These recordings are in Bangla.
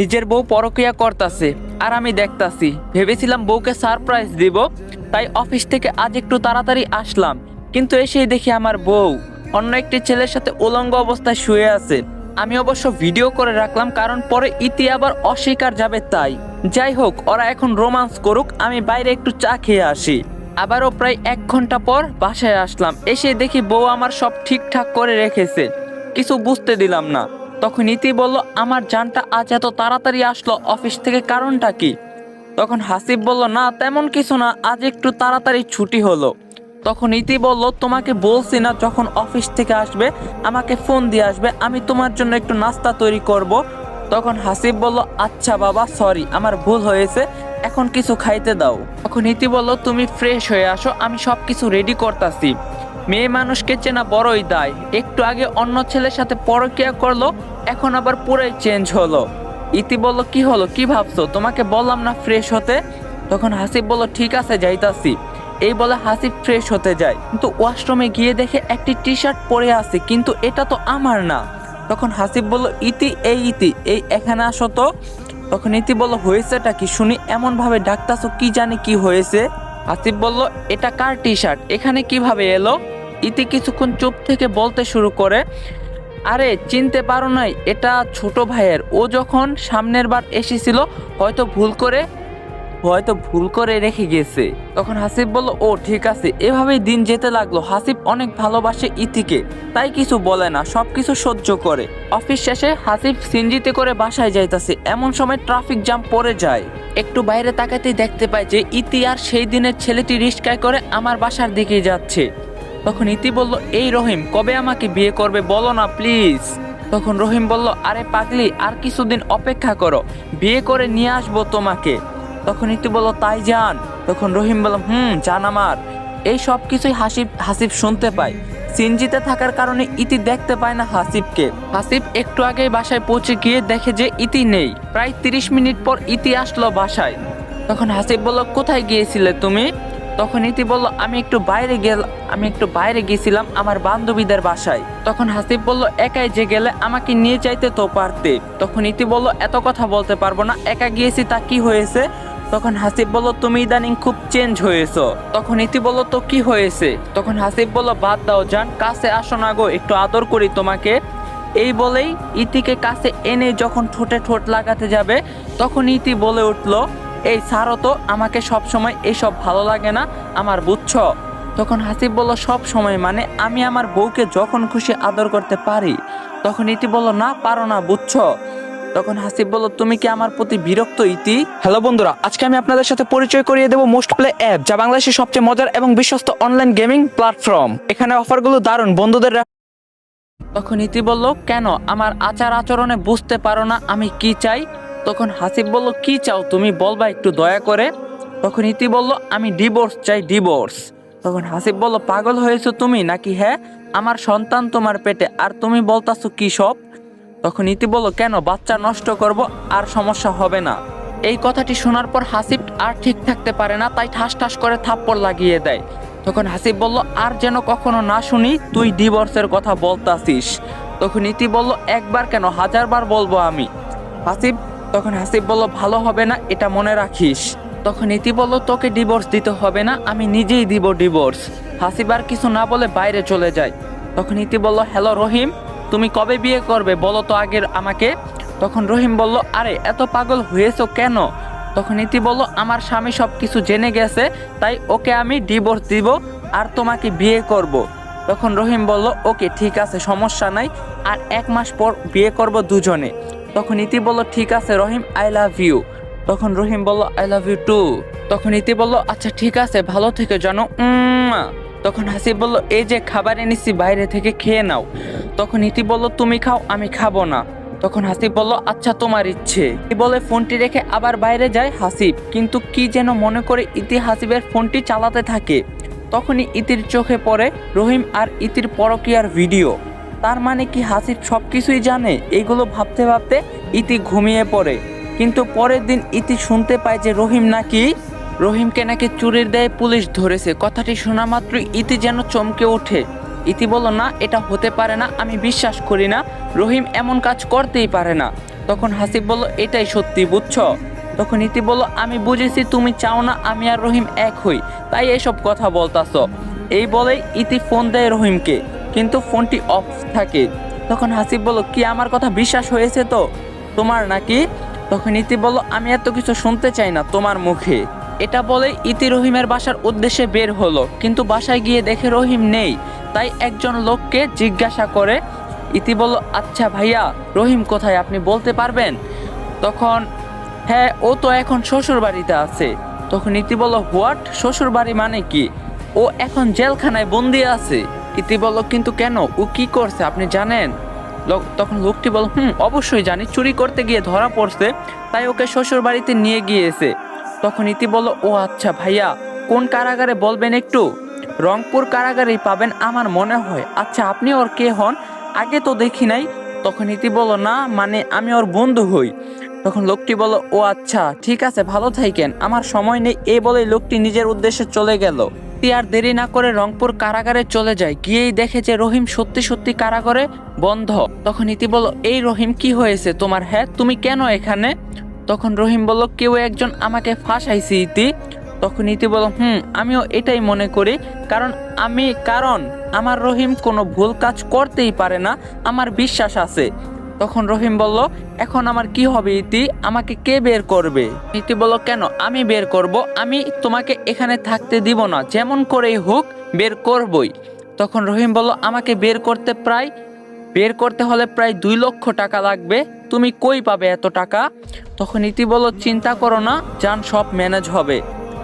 নিজের বউ পরকীয়া করতাছে আর আমি দেখতাছি। ভেবেছিলাম বউকে সারপ্রাইজ দিব, তাই অফিস থেকে আজ একটু তাড়াতাড়ি আসলাম, কিন্তু এসেই দেখি আমার বউ অন্য একটি ছেলের সাথে উলঙ্গ অবস্থায় শুয়ে আছে। আমি অবশ্য ভিডিও করে রাখলাম, কারণ পরে ইতি আবার অস্বীকার যাবে তাই। যাই হোক, ওরা এখন রোমান্স করুক, আমি বাইরে একটু চা খেয়ে আসি। আবারও প্রায় 1 ঘন্টা পর বাসায় আসলাম, এসে দেখি বউ আমার সব ঠিকঠাক করে রেখেছে। কিছু বুঝতে দিলাম না। তখন ইতি বলল, আমার জানটা আজ এত তাড়াতাড়ি আসলো অফিস থেকে, কারণটা কি? তখন হাসিব বলল, না তেমন কিছু না, আজ একটু তাড়াতাড়ি ছুটি হলো। তখন ইতি বলল, তোমাকে বলছি না যখন অফিস থেকে আসবে আমাকে ফোন দিয়ে আসবে, আমি তোমার জন্য একটু নাস্তা তৈরি করব। তখন হাসিব বলল, আচ্ছা বাবা, সরি, আমার ভুল হয়েছে, এখন কিছু খাইতে দাও। তখন ইতি বলল, তুমি ফ্রেশ হয়ে আসো, আমি সব কিছু রেডি করতাছি। মেয়ে মানুষকে চেনা বড়ই দায়। একটু আগে অন্য ছেলের সাথে পরকীয়া করলো, এখন আবার পুরাই চেঞ্জ হলো। ইতি বলল, কি হলো, কি ভাবছো? তোমাকে বললাম না ফ্রেশ হতে। তখন হাসিব বলল, ঠিক আছে, যাইতাছি। এই বলে হাসিব ফ্রেশ হতে যায়, কিন্তু ওয়াশরুমে গিয়ে দেখে একটি টি শার্ট পরে আছে, কিন্তু এটা তো আমার না। তখন হাসিব বলল, ইতি, এই এখানে আসো তো। তখন ইতি বলল, হয়েছেটা কি শুনি, এমন ভাবে ডাকতাছো, কি জানি কি হয়েছে? হাসিব বলল, এটা কার টি শার্ট, এখানে কিভাবে এলো? ইতি কিছুক্ষণ চুপ থেকে বলতে শুরু করে, আরে চিনতে পারো নাই, এটা ছোট ভাইয়ের, ও যখন সামনের বার এসেছিল হয়তো ভুল করে রেখে গেছে। তখন হাসিব বলল, ও ঠিক আছে। এভাবেই দিন যেতে লাগলো। হাসিব অনেক ভালোবাসে ইতিকে, তাই কিছু বলে না, সবকিছু সহ্য করে। অফিস শেষে হাসিব সিনজিতে করে বাসায় যাইতাছে, এমন সময় ট্রাফিক জ্যাম পড়ে যায়। একটু বাইরে তাকাতেই দেখতে পায় যে ইতি আর সেই দিনের ছেলেটি রিস্কায় করে আমার বাসার দিকে যাচ্ছে। তখন ইতি বলল, এই রহিম, কবে আমাকে বিয়ে করবে বলো না প্লিজ। তখন রহিম বলল, আরে পাগলি, আর কিছুদিন অপেক্ষা করো, বিয়ে করে নিয়ে আসবো তোমাকে। তখন ইতি বলল, তাই জান? তখন রহিম বলল, জান আমার। এই সব কিছুই হাসিব শুনতে পায়। সিনজিতে থাকার কারণে ইতি দেখতে পায় না হাসিবকে। হাসিব একটু আগে বাসায় পৌঁছে গিয়ে দেখে যে ইতি নেই। প্রায় 30 মিনিট পর ইতি আসলো বাসায়। তখন হাসিব বলল, কোথায় গিয়েছিলে তুমি? তখন ইতি বলল, আমি একটু বাইরে গেছিলাম আমার বান্ধবীদের বাসায়। তখন হাসিব বলল, একাই যে গেলে, আমাকে নিয়ে যাইতে তো পারতে। তখন ইতি বলল, এত কথা বলতে পারবো না, একা গিয়েছি তা কি হয়েছে? তখন হাসিব বলল, তুমি ইদানিং খুব চেঞ্জ হয়েছো। তখন ইতি বলল, তো কি হয়েছে? তখন হাসিব বলল, বাদ দাও জান, কাছে আসো না গো, একটু আদর করি তোমাকে। এই বলেই ইতিকে কাছে এনে যখন ঠোঁটে ঠোঁট লাগাতে যাবে, তখন ইতি বলে উঠল, এই ছাড়ো তো, আমাকে সব সময় এইসব ভালো লাগে না আমার, বুঝছো? তখন হাসিব বলল, সব সময় মানে? আমি আমার বউকে যখন খুশি আদর করতে পারি। তখন ইতি বলল, না পারো না, বুঝছো? তখন হাসিব বলল, তুমি কি আমার প্রতি বিরক্ত ইতি? হ্যালো বন্ধুরা, আজকে আমি আপনাদের সাথে পরিচয় করিয়ে দেব মোস্ট প্লে অ্যাপ, যা বাংলাদেশের সবচেয়ে মজার এবং বিশ্বস্ত অনলাইন গেমিং প্ল্যাটফর্ম। এখানে অফারগুলো দারুণ, বন্ধুদের। তখন ইতি বলল, কেন আমার আচার আচরণে বুঝতে পারো না আমি কি চাই? তখন হাসিব বলল, কি চাও তুমি, বলবা একটু দয়া করে। তখন ইতি বলল, আমি ডিভোর্স চাই, ডিভোর্স। তখন হাসিব বলল, পাগল হয়েছো তুমি নাকি? হ্যাঁ, আমার সন্তান তোমার পেটে, আর তুমি বলতাছো কি সব? তখন ইতি বলল, কেন, বাচ্চা নষ্ট করব, আর সমস্যা হবে না। এই কথাটি শোনার পর হাসিব আর ঠিক থাকতে পারে না, তাই ঠাস ঠাস করে থাপ্পড় লাগিয়ে দেয়। তখন হাসিব বলল, আর যেন কখনো না শুনি তুই ডিভোর্সের কথা বলতাছিস। তখন ইতি বলল, একবার কেন, 1000বার বলবো আমি। তখন হাসিব বলল, ভালো হবে না, এটা মনে রাখিস। তখন ইতি বলল, তোকে ডিভোর্স দিতে হবে না, আমি নিজেই দিব ডিভোর্স। হাসিব আর কিছু না বলে বাইরে চলে যায়। তখন ইতি বলল, হ্যালো রহিম, তুমি কবে বিয়ে করবে বলো তো আগের আমাকে। তখন রহিম বলল, আরে এত পাগল হয়েছো কেন? তখন ইতি বলল, আমার স্বামী সব কিছু জেনে গেছে, তাই ওকে আমি ডিভোর্স দিব আর তোমাকে বিয়ে করব। তখন রহিম বলল, ওকে ঠিক আছে, সমস্যা নাই, আর 1 মাস পর বিয়ে করব দুজনে। তখন ইতি বলল, ঠিক আছে রহিম, আই লাভ ইউ। তখন রহিম বলল, আই লাভ ইউ টু। তখন ইতি বলল, আচ্ছা ঠিক আছে, ভালো থেকে জানো। তখন হাসিব বলল, এই যে খাবার এনেছি বাইরে থেকে, খেয়ে নাও। তখন ইতি বলল, তুমি খাও, আমি খাবো না। তখন হাসিব বলল, আচ্ছা তোমার ইচ্ছে। এই বলে ফোনটি রেখে আবার বাইরে যায় হাসিব, কিন্তু কি যেন মনে করে ইতি হাসিবের ফোনটি চালাতে থাকে। তখনই ইতির চোখে পড়ে রহিম আর ইতির পরকীয়ার ভিডিও। তার মানে কি হাসিব সবকিছুই জানে? এইগুলো ভাবতে ভাবতে ইতি ঘুমিয়ে পড়ে। কিন্তু পরের দিন ইতি শুনতে পায় যে রহিমকে নাকি চুরির দায়ে পুলিশ ধরেছে। কথাটি শোনা মাত্রই ইতি যেন চমকে ওঠে। ইতি বলল, না, এটা হতে পারে না, আমি বিশ্বাস করি না, রহিম এমন কাজ করতেই পারে না। তখন হাসিব বলল এটাই সত্যি বুঝছো। তখন ইতি বলল আমি বুঝেছি তুমি চাও না আমি আর রহিম এক হই, তাই এসব কথা বলতাছো। এই বলেই ইতি ফোন দেয় রহিমকে, কিন্তু ফোনটি অফ থাকে। তখন হাসিব বলল কি আমার কথা বিশ্বাস হয়েছে তো তোমার নাকি? তখন ইতি বলল আমি এত কিছু শুনতে চাই না তোমার মুখে। এটা বলে ইতি রহিমের বাসার উদ্দেশ্যে বের হলো, কিন্তু বাসায় গিয়ে দেখে রহিম নেই, তাই একজন লোককে জিজ্ঞাসা করে। ইতি বলল আচ্ছা ভাইয়া রহিম কোথায় আপনি বলতে পারবেন? তখন হ্যাঁ ও তো এখন শ্বশুর বাড়িতে আছে। তখন ইতি বলল হোয়াট, শ্বশুর বাড়ি মানে কি? ও এখন জেলখানায় বন্দি আছে। ইতি বলল কিন্তু কেন, ও কি করছে আপনি জানেন? তখন লোকটি বলল অবশ্যই জানি, চুরি করতে গিয়ে ধরা পড়ছে, তাই ওকে শ্বশুর বাড়িতে নিয়ে গিয়েছে। তখন ইতি বলল ও আচ্ছা ভাইয়া কোন কারাগারে বলবেন একটু? রংপুর কারাগারেই পাবেন আমার মনে হয়। আচ্ছা আপনি ওর কে হন? আগে তো দেখি নাই। তখন ইতি বলল না মানে আমি ওর বন্ধু হই। তখন লোকটি বলল ও আচ্ছা ঠিক আছে ভালো থাকেন, আমার সময় নেই। এই বলে লোকটি নিজের উদ্দেশ্যে চলে গেল। ইতি আর দেরি না করে রংপুর কারাগারে চলে যায়, গিয়েই দেখে যে রহিম সত্যি সত্যি কারাগারে বন্ধ। তখন ইতি বলল এই রহিম কি হয়েছে তোমার, হ্যাঁ তুমি কেন এখানে? তখন রহিম বলল কেউ একজন আমাকে ফাঁসাইছে ইতি। তখন ইতি বলল আমিও এটাই মনে করি, কারণ আমার রহিম কোনো ভুল কাজ করতেই পারে না, আমার বিশ্বাস আছে। তখন রহিম বলল এখন আমার কি হবে ইতি, আমাকে কে বের করবে? ইতি বলল কেন আমি বের করব, আমি তোমাকে এখানে থাকতে দিব না, যেমন করেই হোক বের করবই। তখন রহিম বলল আমাকে বের করতে হলে প্রায় 2 লক্ষ টাকা লাগবে, তুমি কই পাবে এত টাকা? তখন ইতি বলল চিন্তা করো না জান, সব ম্যানেজ হবে।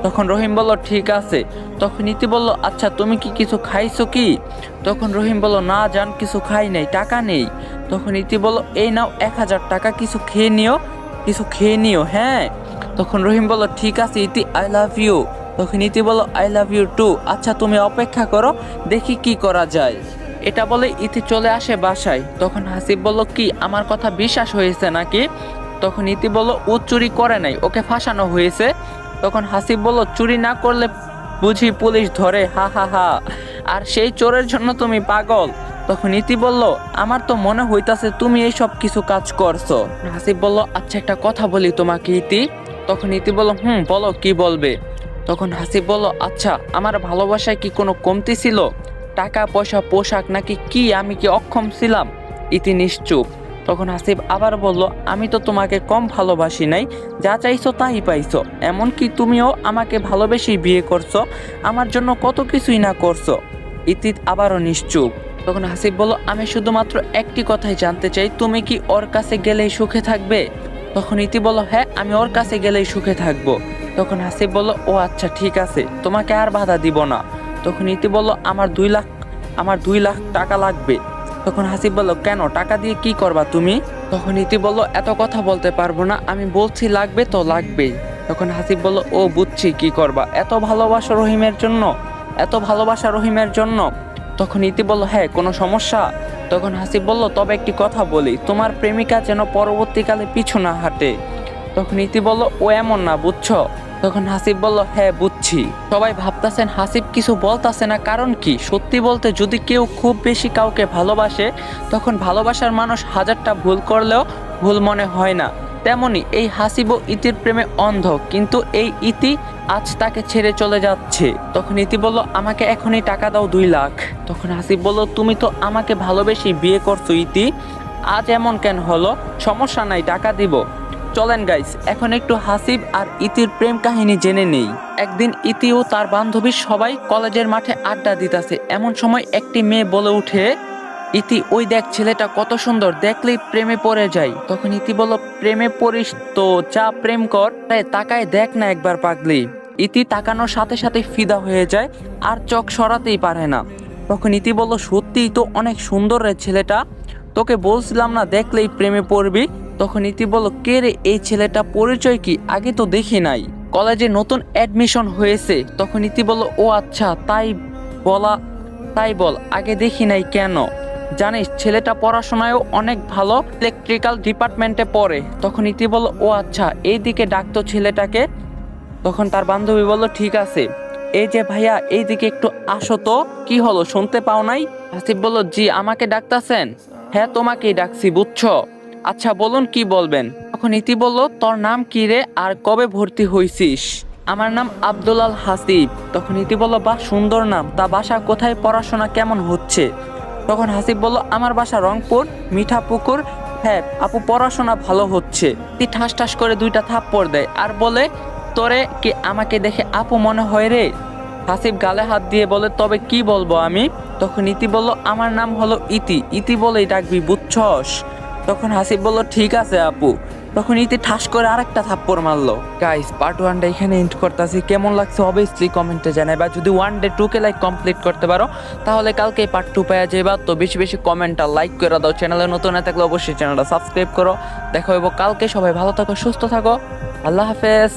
তখন রহিম বলল ঠিক আছে। তখন ইতি বলল আচ্ছা তুমি কি কিছু খাইছো কি? তখন রহিম বলল না জান কিছু খাই নাই, টাকা নেই। তখন ইতি বলল এই নাও 1000 টাকা, কিছু খেয়ে নিও হ্যাঁ। তখন রহিম বলল ঠিক আছে ইতি, আই লাভ ইউ। তখন ইতি বলল আই লাভ ইউ টু। আচ্ছা তুমি অপেক্ষা করো, দেখি কি করা যায়। এটা বলে ইতি চলে আসে বাসায়। তখন হাসিব বলল কি আমার কথা বিশ্বাস হয়েছে নাকি? তখন ইতি বলল ও চুরি করে নাই, ওকে ফাঁসানো হয়েছে। তখন হাসিব বলল চুরি না করলে বুঝি পুলিশ ধরে, হা হা হা, আর সেই চোরের জন্য তুমি পাগল। তখন ইতি বলল আমার তো মনে হইতাছে তুমি এই সব কিছু কাজ করছো। হাসিব বলল আচ্ছা একটা কথা বলি তোমাকে ইতি। তখন ইতি বলল বলো কি বলবে। তখন হাসিব বলল আচ্ছা আমার ভালোবাসায় কি কোনো কমতি ছিল? টাকা পয়সা পোশাক নাকি কি, আমি কি অক্ষম ছিলাম? ইতি নিশ্চুপ। তখন হাসিব আবার বলল আমি তো তোমাকে কম ভালোবাসি নাই, যা চাইছো তাই পাইছো, এমনকি তুমিও আমাকে ভালোবেসে বিয়ে করছো, আমার জন্য কত কিছুই না করছো। ইতি আবারও নিশ্চুপ। তখন হাসিব বলল আমি শুধুমাত্র একটি কথাই জানতে চাই, তুমি কি ওর কাছে গেলেই সুখে থাকবে? তখন ইতি বলল হ্যাঁ আমি ওর কাছে গেলেই সুখে থাকবো। তখন হাসিব বলল ও আচ্ছা ঠিক আছে, তোমাকে আর বাধা দিব না। তখন ইতি বলল আমার 2 লাখ টাকা লাগবে। তখন হাসিব বলল কেন, টাকা দিয়ে কি করবা তুমি? তখন ইতি বলল এত কথা বলতে পারবো না, আমি বলছি লাগবে তো লাগবেই। তখন হাসিব বলল ও বুঝছি কি করবা, এত ভালোবাসা রহিমের জন্য। তখন ইতি বলল হ্যাঁ কোনো সমস্যা? তখন হাসিব বলল তবে একটি কথা বলি, তোমার প্রেমিকা যেন পরবর্তীকালে পিছু না হাঁটে। তখন ইতি বলল ও এমন না বুঝছো। তখন হাসিব বলল হ্যাঁ বুঝছি। সবাই ভাবতাছেন হাসিব কিছু বলতাছে না, কারণ কি? সত্যি বলতে যদি কেউ খুব বেশি কাউকে ভালোবাসে, তখন ভালোবাসার মানুষ 1000টা ভুল করলেও ভুল মনে হয় না। তেমনি এই হাসিবও ইতির প্রেমে অন্ধ, কিন্তু এই ইতি আজ তাকে ছেড়ে চলে যাচ্ছে। তখন ইতি বলল আমাকে এখনই টাকা দাও 2 লাখ। তখন হাসিব বলল তুমি তো আমাকে ভালোবেসে বিয়ে করছো ইতি, আজ এমন কেন হলো? সমস্যা নাই টাকা দিব। চলেন গাইস এখন একটু হাসিব আর ইতির প্রেম কাহিনী জেনে নেই। একদিন ইতি ও তার বান্ধবী সবাই কলেজের মাঠে আড্ডা দিতেছে, এমন সময় একটি মেয়ে বলে উঠে ইতি ওই দেখ ছেলেটা কত সুন্দর, দেখলেই প্রেমে পড়ে যাই। তখন ইতি বলল প্রেমে পড়িস তো যা প্রেম কর, তাই তাকায় দেখ না একবার পাগলি। ইতি তাকানোর সাথে সাথে ফিদা হয়ে যায়, আর চোখ সরাতেই পারে না। তখন ইতি বলল সত্যিই তো অনেক সুন্দর রে ছেলেটা, তোকে বলছিলাম না দেখলেই প্রেমে পড়বি। তখন ইতি বলল কে রে এই ছেলেটা, পরিচয় কি, আগে তো দেখি নাই, কলেজে নতুন অ্যাডমিশন হয়েছে। তখন ইতি বলল ও আচ্ছা তাই বল আগে দেখি নাই কেন? জানিস ছেলেটা পড়াশোনায়ও অনেক ভালো, ইলেকট্রিক্যাল ডিপার্টমেন্টে পড়ে। তখন ইতি বলল ও আচ্ছা এইদিকে ডাকতো ছেলেটাকে। তখন তার বান্ধবী বলল ঠিক আছে। এই যে ভাইয়া এইদিকে একটু আসো তো, কি হলো শুনতে পাও নাই? হাসিব বলল জি আমাকে ডাকতাছেন? হ্যাঁ তোমাকেই ডাকছি বুঝছো। আচ্ছা বলুন কি বলবেন। তখন ইতি বলল, তোর নাম কি রে আর কবে ভর্তি হইছিস? আমার নাম আব্দুল আল হাসিব। তখন ইতি বলল, বাহ সুন্দর নাম, তা বাসা কোথায়, পড়াশোনা কেমন হচ্ছে? তখন হাসিব বলল, আমার বাসা রংপুর মিঠাপুকুর। হ্যাঁ আপু, পড়াশোনা ভালো হচ্ছে। ইতি ঠাস ঠাস করে 2টা থাপ্পড় দেয় আর বলে, তোরে কি আমাকে দেখে আপু মনে হয় রে? হাসিব গালে হাত দিয়ে বলে, তবে কি বলবো আমি? তখন ইতি বলল, আমার নাম হলো ইতি, ইতি বলেই ডাকবি, বুঝছস? তখন হাসিব বলল, ঠিক আছে আপু। তখন ইতি ঠাস করে আরেকটা থাপ্পড় মারলো। গাইস, পার্ট 1টা এখানে এন্ড করতেছি। কেমন লাগছে অবভিয়াসলি কমেন্টে জানাইবা। যদি 1 ডে 2K লাইক কমপ্লিট করতে পারো তাহলে কালকে পার্ট 2 পাওয়া যাইবা। তো বেশি বেশি কমেন্ট আর লাইক করে দাও। চ্যানেলে নতুন না থাকলে অবশ্যই চ্যানেলটা সাবস্ক্রাইব করো। দেখা হইব কালকে। সবাই ভালো থাকো, সুস্থ থাকো। আল্লাহ হাফেজ।